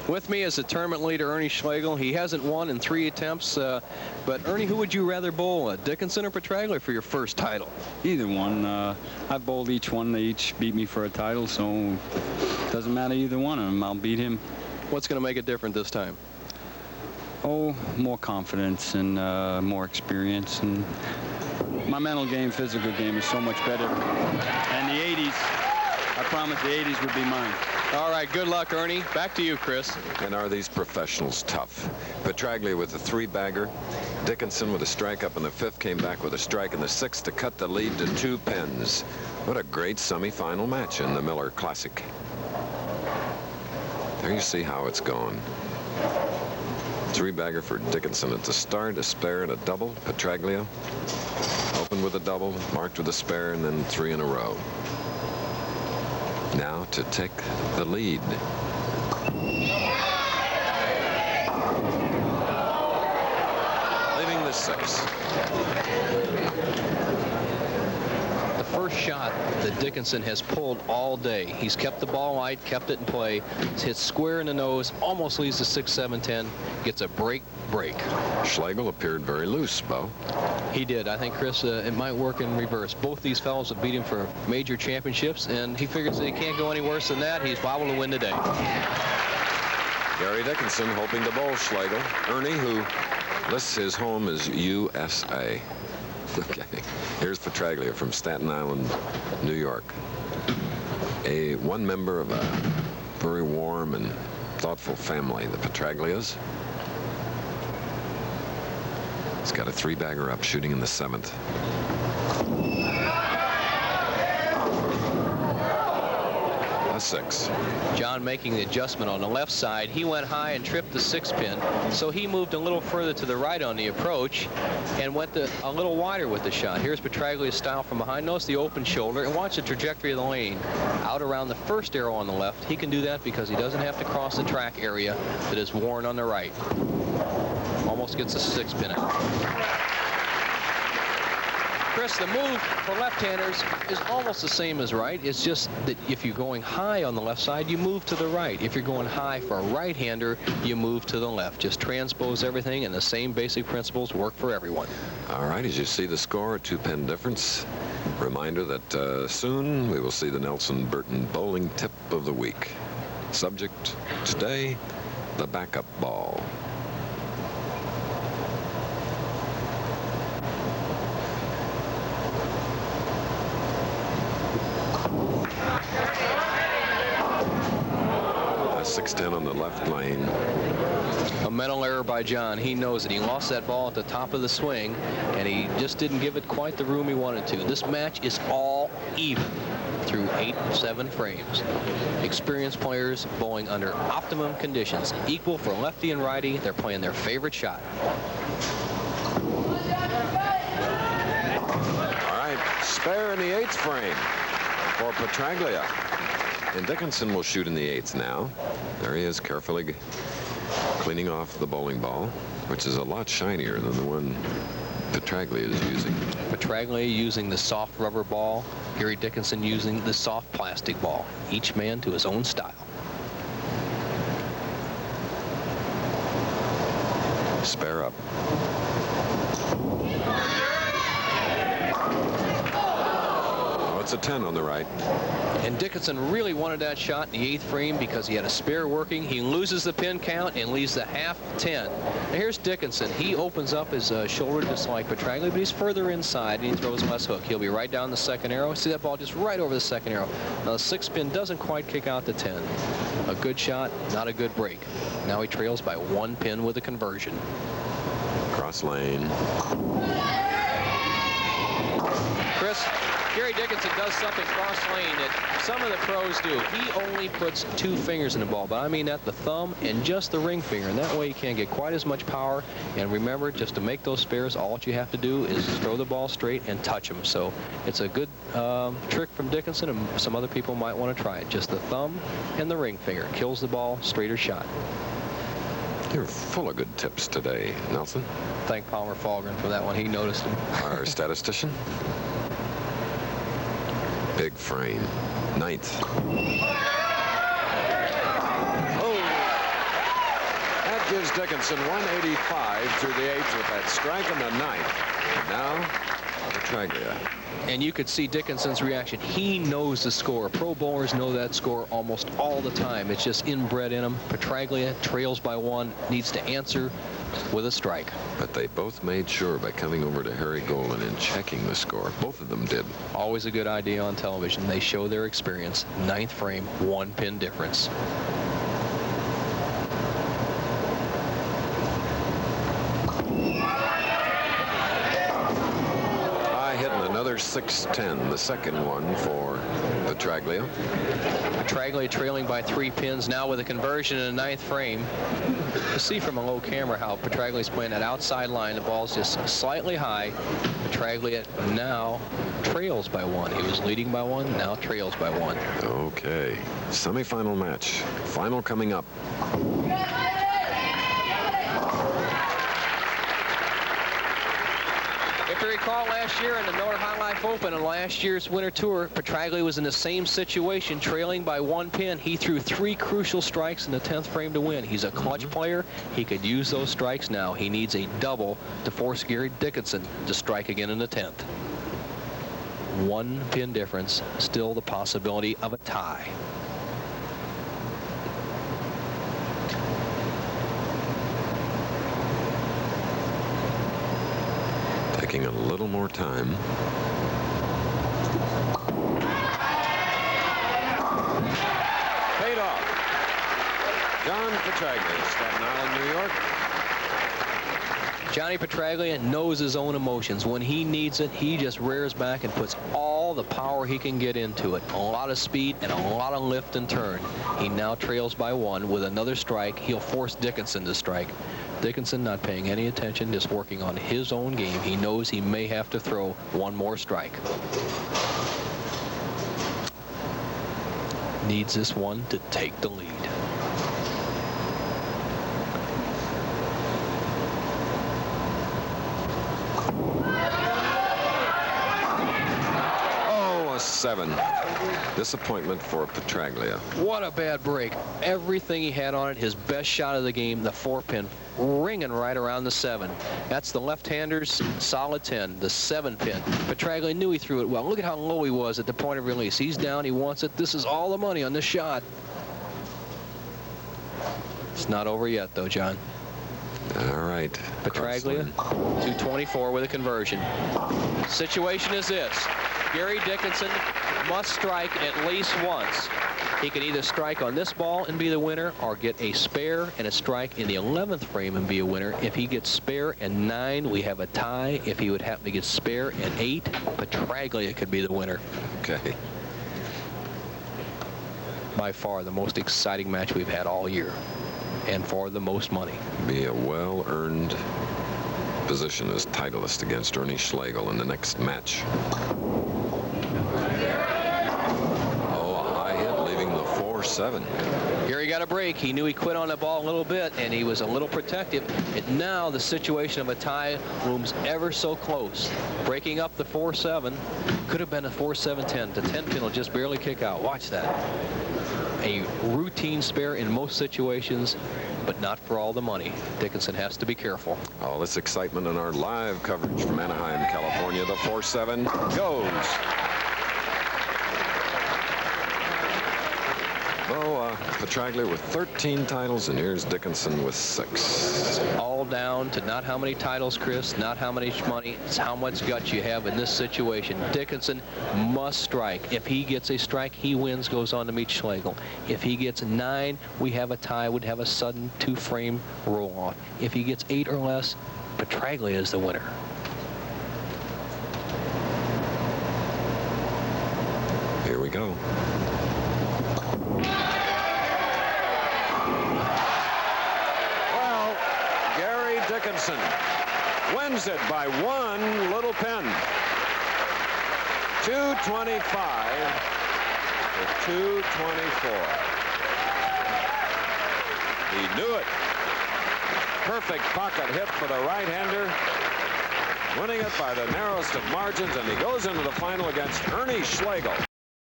With me is the tournament leader, Ernie Schlegel. He hasn't won in 3 attempts. But, Ernie, who would you rather bowl, Dickinson or Petraglia for your first title? Either one. I've bowled each one. They each beat me for a title, so it doesn't matter either one of them. I'll beat him. What's going to make it different this time? Oh, more confidence and more experience. And my mental game, physical game is so much better. And the 80s, I promised the 80s would be mine. All right, good luck, Ernie. Back to you, Chris. And are these professionals tough? Petraglia with a 3-bagger. Dickinson with a strike up in the 5th, came back with a strike in the 6th to cut the lead to 2 pins. What a great semifinal match in the Miller Classic. There you see how it's going. 3-bagger for Dickinson at the start, a spare and a double. Petraglia opened with a double, marked with a spare, and then 3 in a row. Now to take the lead. Leaving the 6th. The first shot that Dickinson has pulled all day. He's kept the ball light, kept it in play. It's hit square in the nose, almost leads to 6, 7, 10. Gets a break. Schlegel appeared very loose, Bo. He did. I think, Chris, it might work in reverse. Both these fellows have beat him for major championships, and he figures that he can't go any worse than that. He's liable to win today. Gary Dickinson hoping to bowl Schlegel. Ernie, who lists his home as USA. Okay, here's Petraglia from Staten Island, New York. One member of a very warm and thoughtful family, the Petraglias. He's got a 3-bagger up, shooting in the 7th. A 6. John making the adjustment on the left side. He went high and tripped the 6-pin, so he moved a little further to the right on the approach and went a little wider with the shot. Here's Petraglia's style from behind. Notice the open shoulder, and watch the trajectory of the lane. Out around the first arrow on the left. He can do that because he doesn't have to cross the track area that is worn on the right. Almost gets a 6-pin out. Chris, the move for left-handers is almost the same as right. It's just that if you're going high on the left side, you move to the right. If you're going high for a right-hander, you move to the left. Just transpose everything, and the same basic principles work for everyone. All right, as you see the score, a 2-pin difference. Reminder that soon we will see the Nelson Burton bowling tip of the week. Subject today, the backup ball. A 6-10 on the left lane. A mental error by John. He knows that he lost that ball at the top of the swing, and he just didn't give it quite the room he wanted to. This match is all even through 8, 7 frames. Experienced players bowling under optimum conditions. Equal for lefty and righty. They're playing their favorite shot. All right, spare in the 8th frame for Petraglia. And Dickinson will shoot in the 8th now. There he is, carefully cleaning off the bowling ball, which is a lot shinier than the one Petraglia is using. Petraglia using the soft rubber ball. Gary Dickinson using the soft plastic ball. Each man to his own style. Spare up. Oh, it's a 10 on the right. And Dickinson really wanted that shot in the 8th frame because he had a spare working. He loses the pin count and leaves the half 10. Now here's Dickinson. He opens up his shoulder just like Petraglia, but he's further inside and he throws less hook. He'll be right down the 2nd arrow. See that ball just right over the 2nd arrow. Now the 6-pin doesn't quite kick out the 10. A good shot, not a good break. Now he trails by 1 pin with a conversion. Cross lane. Chris, Gary Dickinson does something cross lane that some of the pros do. He only puts 2 fingers in the ball, but I mean that the thumb and just the ring finger, and that way you can't get quite as much power. And remember, just to make those spares, all that you have to do is throw the ball straight and touch them. So it's a good trick from Dickinson, and some other people might want to try it. Just the thumb and the ring finger kills the ball, straighter shot. You're full of good tips today, Nelson. Thank Palmer Falgren for that one. He noticed him. Our statistician. Big frame. 9th. Oh, gives Dickinson 185 through the 8th with that strike in the 9th. Now, Petraglia. And you could see Dickinson's reaction. He knows the score. Pro bowlers know that score almost all the time. It's just inbred in him. Petraglia trails by 1, needs to answer with a strike. But they both made sure by coming over to Harry Golan and checking the score. Both of them did. Always a good idea on television. They show their experience. 9th frame, 1 pin difference. Another 6-10, the second one for Petraglia. Petraglia trailing by 3 pins now with a conversion in the 9th frame. You see from a low camera how Petraglia's playing that outside line. The ball's just slightly high. Petraglia now trails by 1. He was leading by 1, now trails by 1. Okay, semifinal match. Final coming up. If you recall last year in the North High Life Open and last year's winter tour, Petraglia was in the same situation, trailing by 1 pin. He threw 3 crucial strikes in the 10th frame to win. He's a clutch player. He could use those strikes now. He needs a double to force Gary Dickinson to strike again in the 10th. 1 pin difference, still the possibility of a tie. Taking a little more time. Paid off. John Petraglia, Staten Island, New York. Johnny Petraglia knows his own emotions. When he needs it, he just rears back and puts all the power he can get into it. A lot of speed and a lot of lift and turn. He now trails by 1 with another strike. He'll force Dickinson to strike. Dickinson not paying any attention, just working on his own game. He knows he may have to throw 1 more strike. Needs this one to take the lead. Oh, a 7. Disappointment for Petraglia. What a bad break. Everything he had on it, his best shot of the game, the 4-pin, ringing right around the 7. That's the left-hander's solid 10, the 7-pin. Petraglia knew he threw it well. Look at how low he was at the point of release. He's down, he wants it. This is all the money on this shot. It's not over yet, though, John. All right. Petraglia, 224 with a conversion. Situation is this. Gary Dickinson must strike at least once. He can either strike on this ball and be the winner, or get a spare and a strike in the 11th frame and be a winner. If he gets spare and 9, we have a tie. If he would happen to get spare and 8, Petraglia could be the winner. Okay. By far the most exciting match we've had all year, and for the most money. Be a well-earned position as titleist against Ernie Schlegel in the next match. Here he got a break. He knew he quit on the ball a little bit, and he was a little protective. And now the situation of a tie looms ever so close. Breaking up the 4-7 could have been a 4-7-10. The 10-pin will just barely kick out. Watch that. A routine spare in most situations, but not for all the money. Dickinson has to be careful. All this excitement in our live coverage from Anaheim, California. The 4-7 goes. Oh, Petraglia with 13 titles, and here's Dickinson with 6. All down to not how many titles, Chris, not how much money, it's how much guts you have in this situation. Dickinson must strike. If he gets a strike, he wins, goes on to meet Schlegel. If he gets 9, we have a tie, would have a sudden 2-frame roll-off. If he gets 8 or less, Petraglia is the winner. Here we go. Dickinson wins it by 1 little pin. 225 to 224. He knew it. Perfect pocket hit for the right-hander, winning it by the narrowest of margins, and he goes into the final against Ernie Schlegel.